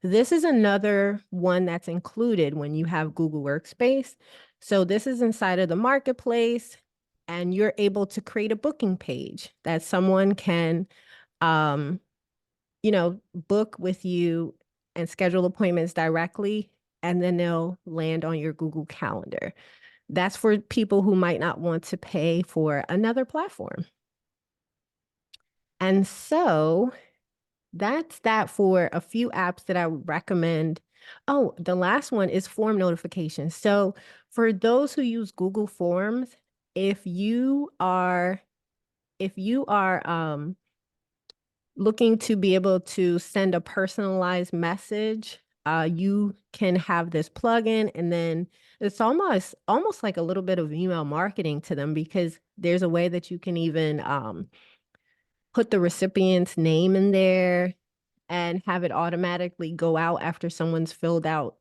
Speaker 2: This is another one that's included when you have Google Workspace. So this is inside of the marketplace, and you're able to create a booking page that someone can, book with you and schedule appointments directly, and then they'll land on your Google Calendar. That's for people who might not want to pay for another platform. And so that's that for a few apps that I would recommend. Oh, the last one is form notifications. So for those who use Google Forms, if you are looking to be able to send a personalized message, you can have this plugin, and then it's almost like a little bit of email marketing to them, because there's a way that you can even put the recipient's name in there and have it automatically go out after someone's filled out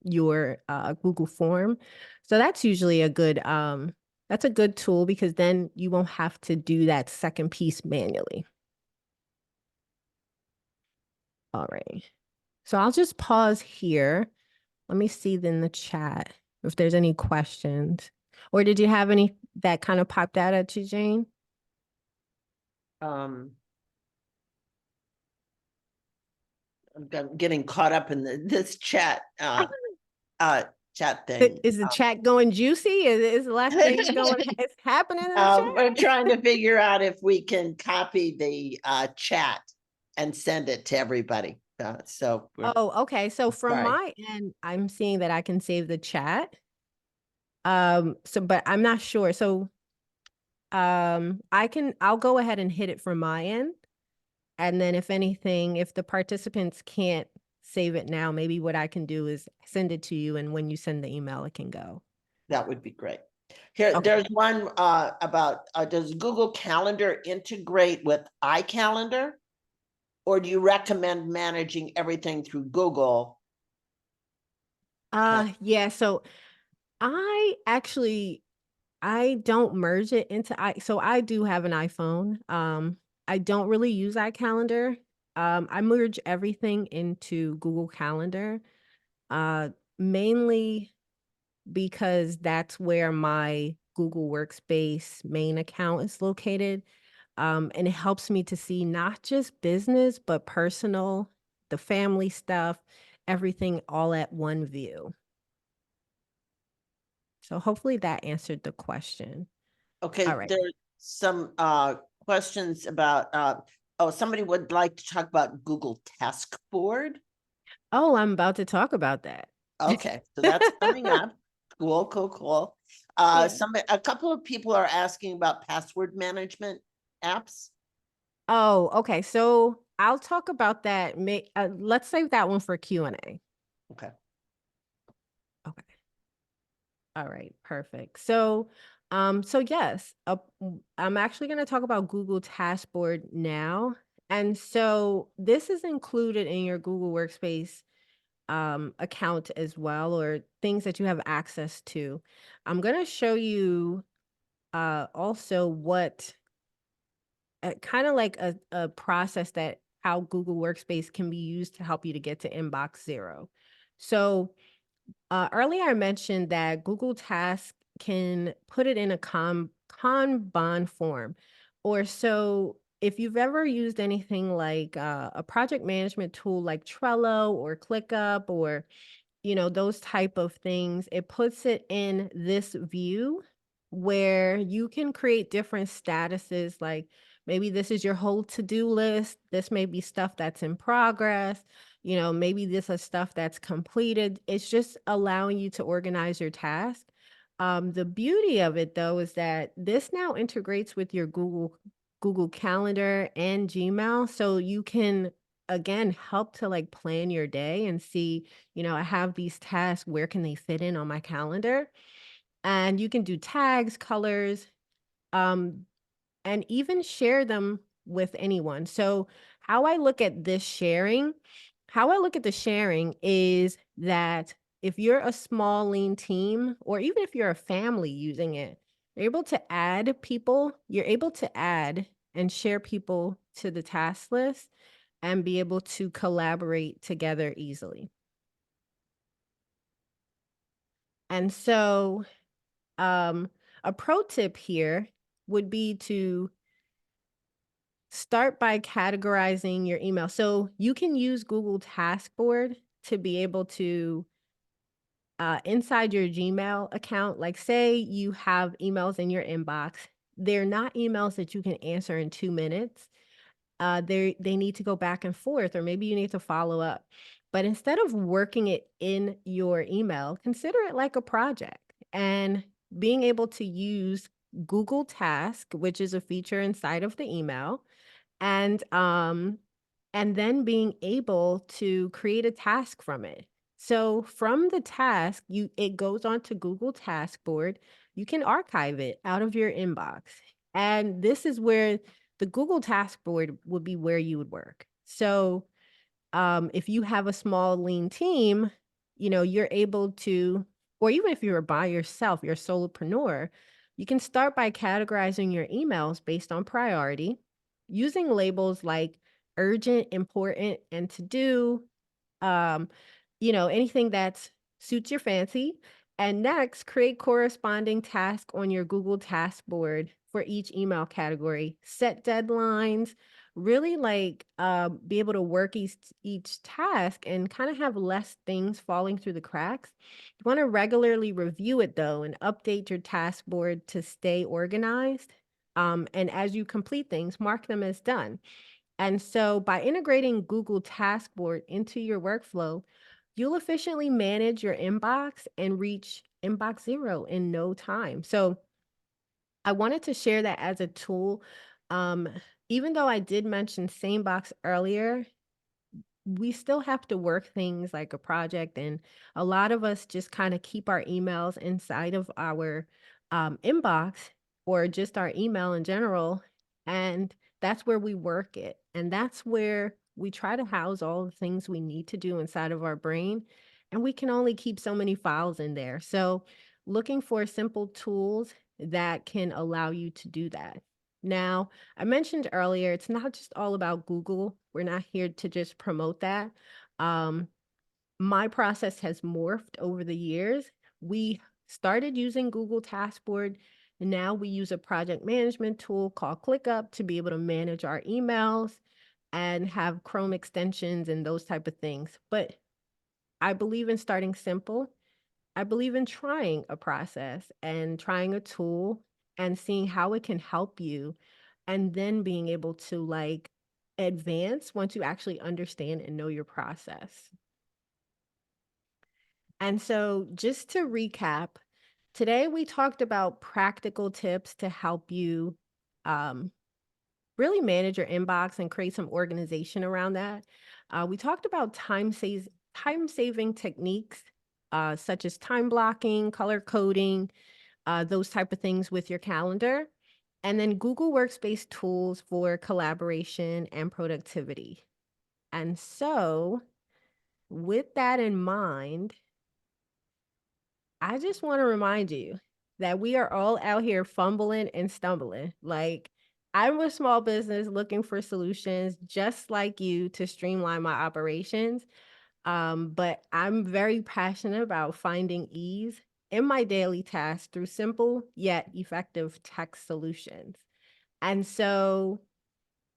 Speaker 2: your Google form. So that's usually that's a good tool, because then you won't have to do that second piece manually. All right. So I'll just pause here. Let me see in the chat if there's any questions. Or did you have any that kind of popped out at you, Jane?
Speaker 1: I'm getting caught up in this chat chat thing.
Speaker 2: Is the chat going juicy? Is the last thing going is happening in the chat?
Speaker 1: We're trying to figure out if we can copy the chat and send it to everybody.
Speaker 2: Oh, okay. So from
Speaker 1: sorry.
Speaker 2: my end, I'm seeing that I can save the chat. But I'm not sure. So I'll go ahead and hit it from my end. And then if anything, if the participants can't save it now, maybe what I can do is send it to you, and when you send the email, it can go.
Speaker 1: That would be great. Here,
Speaker 2: Okay.
Speaker 1: there's one about does Google Calendar integrate with iCalendar? Or do you recommend managing everything through Google?
Speaker 2: Yeah, so I don't merge it into so I do have an iPhone. I don't really use iCalendar. I merge everything into Google Calendar. Mainly because that's where my Google Workspace main account is located. And it helps me to see not just business, but personal, the family stuff, everything all at one view. So hopefully that answered the question.
Speaker 1: Okay,
Speaker 2: All right.
Speaker 1: there's some questions about somebody would like to talk about Google Task Board.
Speaker 2: Oh, I'm about to talk about that.
Speaker 1: Okay, so that's coming up. Cool.
Speaker 2: Yeah.
Speaker 1: A couple of people are asking about password management apps.
Speaker 2: Oh, okay. So I'll talk about that. Let's save that one for Q&A.
Speaker 1: Okay.
Speaker 2: Okay. All right, perfect. So yes, I'm actually going to talk about Google Task Board now. And so this is included in your Google Workspace account as well, or things that you have access to. I'm going to show you also what kind of like a process that how Google Workspace can be used to help you to get to inbox zero. So earlier I mentioned that Google Task can put it in a Kanban form. Or so if you've ever used anything like a project management tool like Trello or ClickUp, or those type of things, it puts it in this view where you can create different statuses, like maybe this is your whole to-do list, this may be stuff that's in progress, maybe this is stuff that's completed. It's just allowing you to organize your task. The beauty of it though is that this now integrates with your Google Calendar and Gmail, so you can again help to like plan your day and see, I have these tasks, where can they fit in on my calendar? And you can do tags, colors, um, and even share them with anyone. So how I look at the sharing is that if you're a small, lean team, or even if you're a family using it, you're able to add and share people to the task list and be able to collaborate together easily. And so, a pro tip here would be to start by categorizing your email. So you can use Google Task Board to be able to, inside your Gmail account, like say you have emails in your inbox, they're not emails that you can answer in 2 minutes. they need to go back and forth, or maybe you need to follow up. But instead of working it in your email, consider it like a project, and being able to use Google Task, which is a feature inside of the email, and then being able to create a task from it. So from the task, it goes onto Google Task Board. You can archive it out of your inbox. And this is where the Google Task Board would be where you would work. So if you have a small lean team, you're able to, or even if you're by yourself, you're a solopreneur, you can start by categorizing your emails based on priority, using labels like urgent, important, and to do, um, anything that suits your fancy. And next, create corresponding task on your Google Task Board for each email category. Set deadlines, really be able to work each task and kind of have less things falling through the cracks. You want to regularly review it though and update your task board to stay organized. And as you complete things, mark them as done. And so by integrating Google Task Board into your workflow, you'll efficiently manage your inbox and reach inbox zero in no time. So I wanted to share that as a tool. Um, Even though I did mention SaneBox earlier, we still have to work things like a project, and a lot of us just kind of keep our emails inside of our inbox, or just our email in general, and that's where we work it, and that's where we try to house all the things we need to do inside of our brain, and we can only keep so many files in there. So looking for simple tools that can allow you to do that. Now, I mentioned earlier, it's not just all about Google. We're not here to just promote that. Um, my process has morphed over the years. We started using Google Task Board, and now we use a project management tool called ClickUp to be able to manage our emails and have Chrome extensions and those type of things. But I believe in starting simple. I believe in trying a process and trying a tool and seeing how it can help you, and then being able to advance once you actually understand and know your process. And so, just to recap, today we talked about practical tips to help you um, really manage your inbox and create some organization around that. We talked about time saving techniques, such as time blocking, color coding, those type of things with your calendar. And then Google Workspace tools for collaboration and productivity. And so, with that in mind, I just want to remind you that we are all out here fumbling and stumbling. I'm a small business looking for solutions just like you to streamline my operations. But I'm very passionate about finding ease in my daily tasks through simple yet effective tech solutions. And so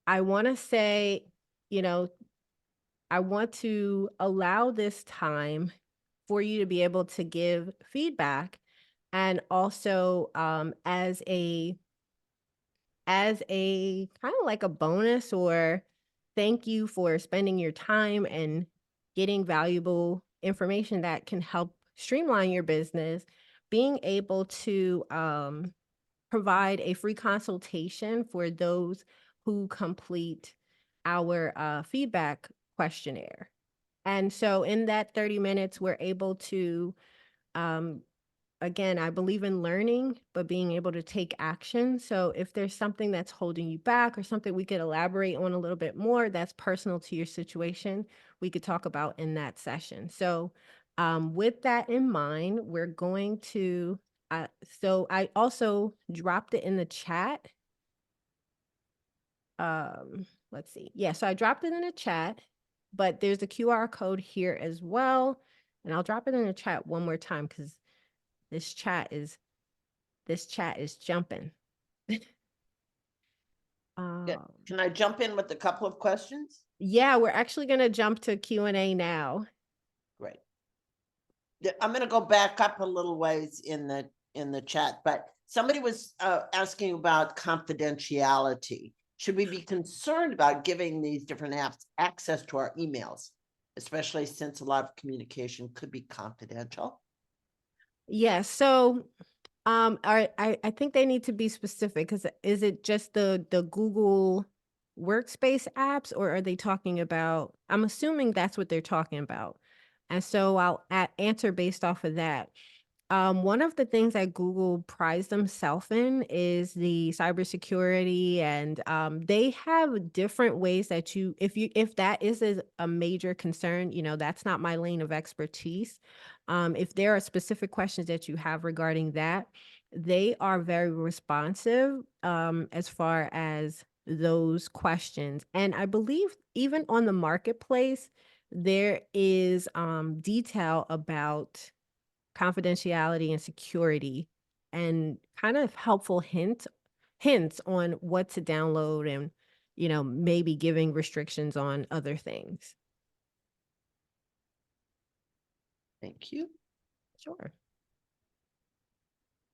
Speaker 2: I want to say, you know, I want to allow this time for you to be able to give feedback, and also as a kind of like a bonus, or thank you for spending your time and getting valuable information that can help streamline your business, being able to provide a free consultation for those who complete our feedback questionnaire. And so in that 30 minutes, we're able to um, again, I believe in learning, but being able to take action. So if there's something that's holding you back, or something we could elaborate on a little bit more that's personal to your situation, we could talk about in that session. So with that in mind, we're going to, so I also dropped it in the chat. Let's see. Yeah, so I dropped it in the chat, but there's a QR code here as well. And I'll drop it in the chat one more time because this chat is jumping.
Speaker 1: Yeah.
Speaker 2: Um,
Speaker 1: Can I jump in with a couple of questions?
Speaker 2: yeah, we're actually going to jump to Q&A now.
Speaker 1: Great. I'm going to go back up a little ways in the chat, but somebody was asking about confidentiality. should we be concerned about giving these different apps access to our emails, especially since a lot of communication could be confidential?
Speaker 2: Yeah, so I think they need to be specific because is it just the Google Workspace apps, or are they talking about? I'm assuming that's what they're talking about, and so I'll answer based off of that. One of the things that Google prides themselves in is the cybersecurity, and they have different ways that if that is a major concern, that's not my lane of expertise. If there are specific questions that you have regarding that, they are very responsive as far as those questions. And I believe even on the marketplace, there is detail about confidentiality and security and kind of helpful hints on what to download and maybe giving restrictions on other things.
Speaker 1: Thank you.
Speaker 2: Sure.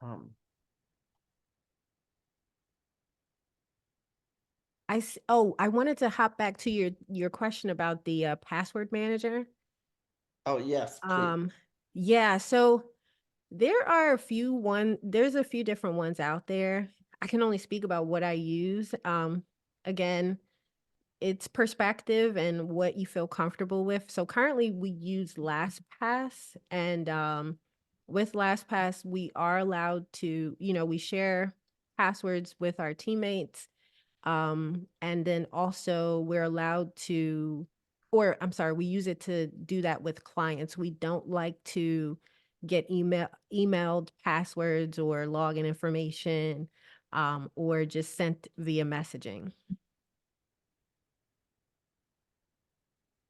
Speaker 1: Um,
Speaker 2: I wanted to hop back to your question about the password manager.
Speaker 1: oh, yes, please.
Speaker 2: Yeah, so there's a few different ones out there. I can only speak about what I use. Again, it's perspective and what you feel comfortable with. So currently we use LastPass, and with LastPass we are allowed to, we share passwords with our teammates. And then also we're allowed to, or I'm sorry, we use it to do that with clients. We don't like to get emailed passwords or login information, or just sent via messaging.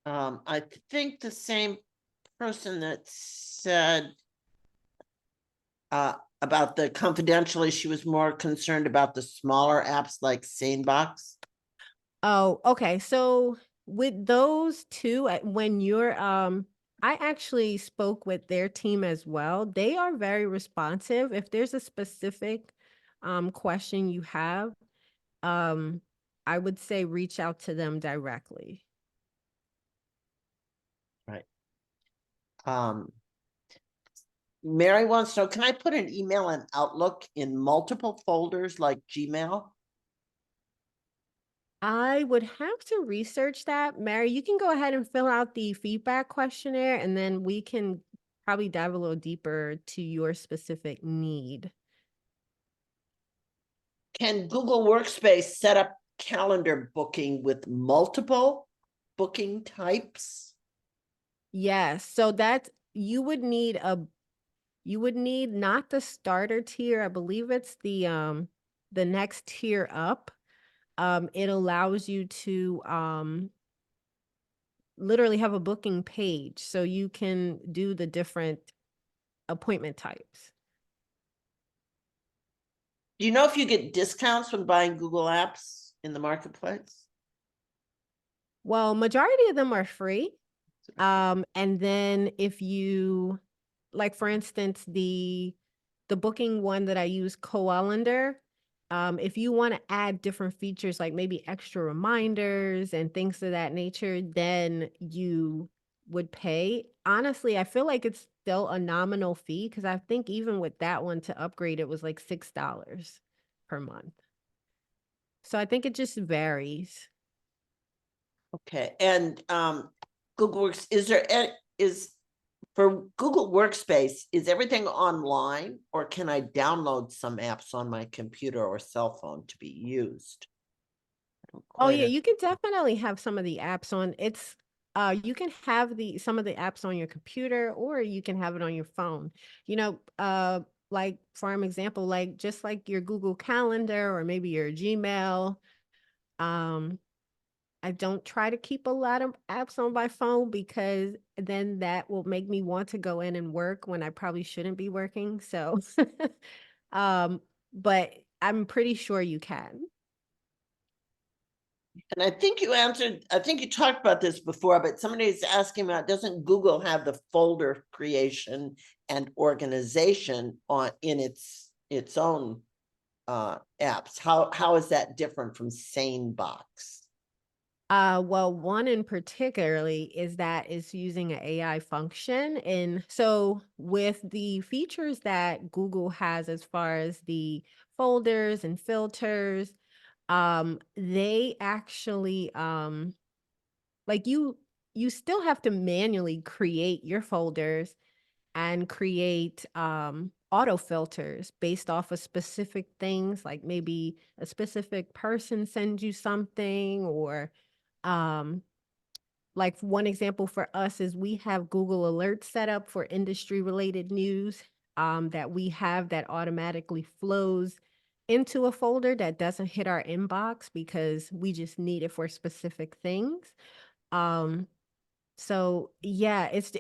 Speaker 1: I think the same person that said about the confidentially, she was more concerned about the smaller apps like Sanebox.
Speaker 2: Oh, okay. So with those two, when you're I actually spoke with their team as well. They are very responsive. If there's a specific question you have, um I would say reach out to them directly.
Speaker 1: Right. Mary wants to know, can I put an email and Outlook in multiple folders like Gmail?
Speaker 2: I would have to research that. Mary, you can go ahead and fill out the feedback questionnaire, and then we can probably dive a little deeper to your specific need.
Speaker 1: Can Google Workspace set up calendar booking with multiple booking types?
Speaker 2: Yes, so that you would need not the starter tier. I believe it's the next tier up. It allows you to literally have a booking page so you can do the different appointment types.
Speaker 1: Do you know if you get discounts when buying Google apps in the marketplace?
Speaker 2: Well, majority of them are free. And then if you like, for instance, the booking one that I use, Coalander, if you want to add different features like maybe extra reminders and things of that nature, then you would pay. Honestly, I feel like it's still a nominal fee because I think even with that one to upgrade, it was like $6 per month. So I think it just varies.
Speaker 1: Okay, and Google Works, is for Google Workspace, is everything online, or can I download some apps on my computer or cell phone to be used? I don't
Speaker 2: Oh
Speaker 1: quite
Speaker 2: yeah, you can definitely have some of the apps on. You can have the some of the apps on your computer, or you can have it on your phone. You know, like for an example, like just like your Google Calendar or maybe your Gmail. Um, I don't try to keep a lot of apps on my phone because then that will make me want to go in and work when I probably shouldn't be working. So, um, but I'm pretty sure you can.
Speaker 1: And I think you talked about this before, but somebody's asking about, doesn't Google have the folder creation and organization in its own apps. How is that different from SaneBox?
Speaker 2: Well, one in particularly is that it's using an AI function. And so with the features that Google has as far as the folders and filters, they actually like you still have to manually create your folders and create auto filters based off of specific things, like maybe a specific person sends you something, or um like one example for us is we have Google Alerts set up for industry related news, that we have that automatically flows into a folder that doesn't hit our inbox because we just need it for specific things. Um, so yeah, it's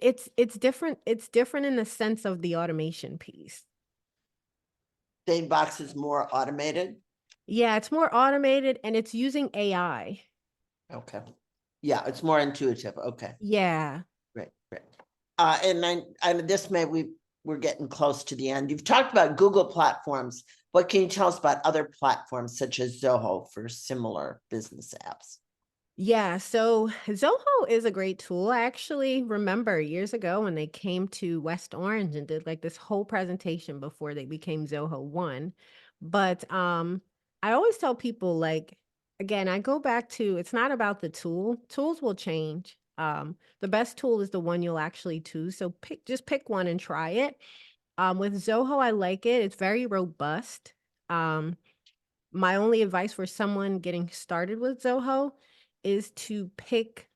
Speaker 2: different. It's different in the sense of the automation piece.
Speaker 1: SaneBox is more automated?
Speaker 2: Yeah, it's more automated and it's using AI.
Speaker 1: Okay. Yeah, it's more intuitive. Okay,
Speaker 2: Yeah.
Speaker 1: great, great. And this we're getting close to the end. You've talked about Google platforms. What can you tell us about other platforms such as Zoho for similar business apps?
Speaker 2: Yeah, so Zoho is a great tool. I actually remember years ago when they came to West Orange and did like this whole presentation before they became Zoho One. But I always tell people, like, again, I go back to, it's not about the tool. Tools will change. The best tool is the one you'll actually choose. So pick one and try it. With Zoho, I like it. It's very robust. Um, my only advice for someone getting started with Zoho is to pick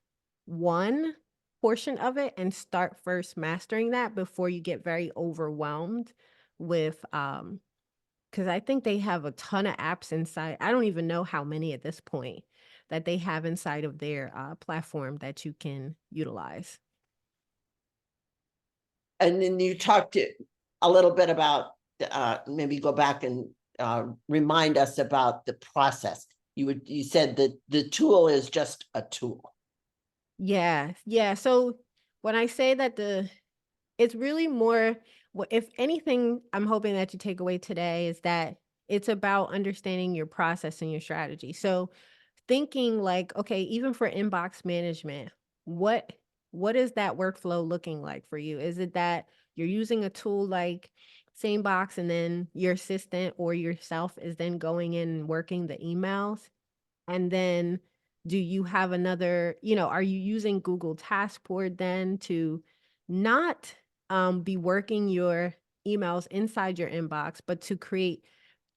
Speaker 2: one portion of it and start first mastering that before you get very overwhelmed with because I think they have a ton of apps inside. I don't even know how many at this point that they have inside of their platform that you can utilize.
Speaker 1: And then you talked a little bit about, maybe go back and remind us about the process. You said that the tool is just a tool.
Speaker 2: Yeah, yeah. So when I say that it's really more, if anything, I'm hoping that you take away today is that it's about understanding your process and your strategy. So thinking like, okay, even for inbox management, what what is that workflow looking like for you? Is it that you're using a tool like Sanebox and then your assistant or yourself is then going in and working the emails? And then do you have another, are you using Google Taskboard then to not be working your emails inside your inbox, but to create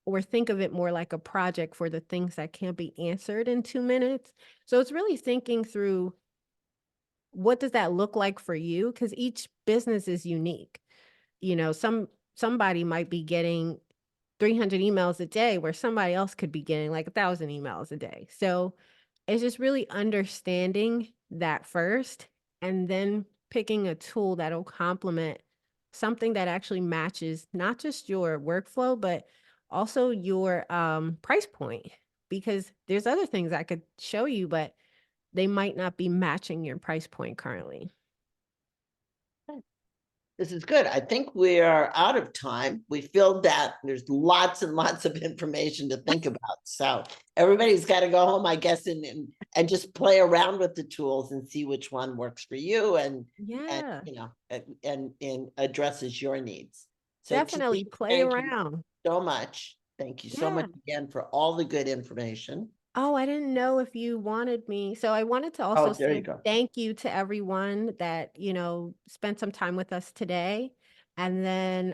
Speaker 2: or think of it more like a project for the things that can't be answered in 2 minutes? So it's really thinking through, what does that look like for you? Because each business is unique. Somebody might be getting 300 emails a day where somebody else could be getting like 1,000 emails a day. So it's just really understanding that first and then picking a tool that'll complement something that actually matches not just your workflow, but also your price point. Because there's other things I could show you, but they might not be matching your price point currently.
Speaker 1: This is good. I think we are out of time. We filled that. There's lots and lots of information to think about. So everybody's got to go home, I guess, and just play around with the tools and see which one works for you and
Speaker 2: Yeah,
Speaker 1: and addresses your needs. So
Speaker 2: definitely
Speaker 1: Denise,
Speaker 2: play
Speaker 1: thank you
Speaker 2: around.
Speaker 1: so much. Thank you so
Speaker 2: Yeah.
Speaker 1: much again for all the good information.
Speaker 2: Oh, I didn't know if you wanted me. So I wanted to also
Speaker 1: Oh, there you
Speaker 2: say
Speaker 1: go.
Speaker 2: thank you to everyone that, spent some time with us today. And then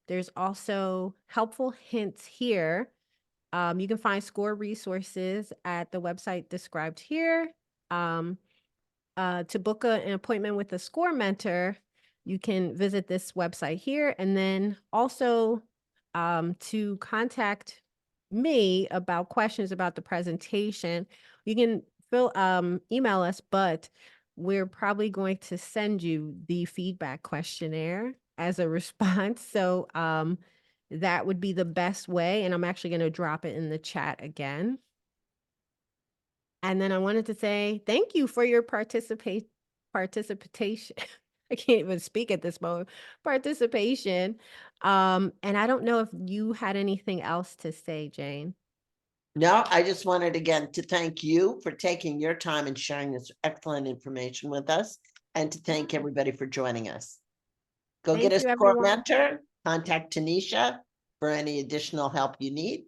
Speaker 2: there's also helpful hints here. You can find SCORE resources at the website described here. Um, to book an appointment with a SCORE mentor, you can visit this website here. And then also to contact me about questions about the presentation, you can email us, but we're probably going to send you the feedback questionnaire as a response. So that would be the best way. And I'm actually going to drop it in the chat again. And then I wanted to say thank you for your participation. I can't even speak at this moment, participation. And I don't know if you had anything else to say, Jane.
Speaker 1: No, I just wanted again to thank you for taking your time and sharing this excellent information with us, and to thank
Speaker 2: Yeah.
Speaker 1: everybody for joining us. Go get
Speaker 2: Thank
Speaker 1: a
Speaker 2: you,
Speaker 1: score
Speaker 2: everyone.
Speaker 1: mentor, contact Tanisha for any additional help you need,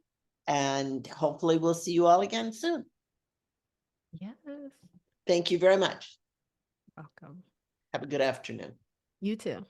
Speaker 1: and hopefully we'll see you all again soon.
Speaker 2: Yes.
Speaker 1: Thank you very much.
Speaker 2: Welcome.
Speaker 1: Have a good afternoon.
Speaker 2: You too.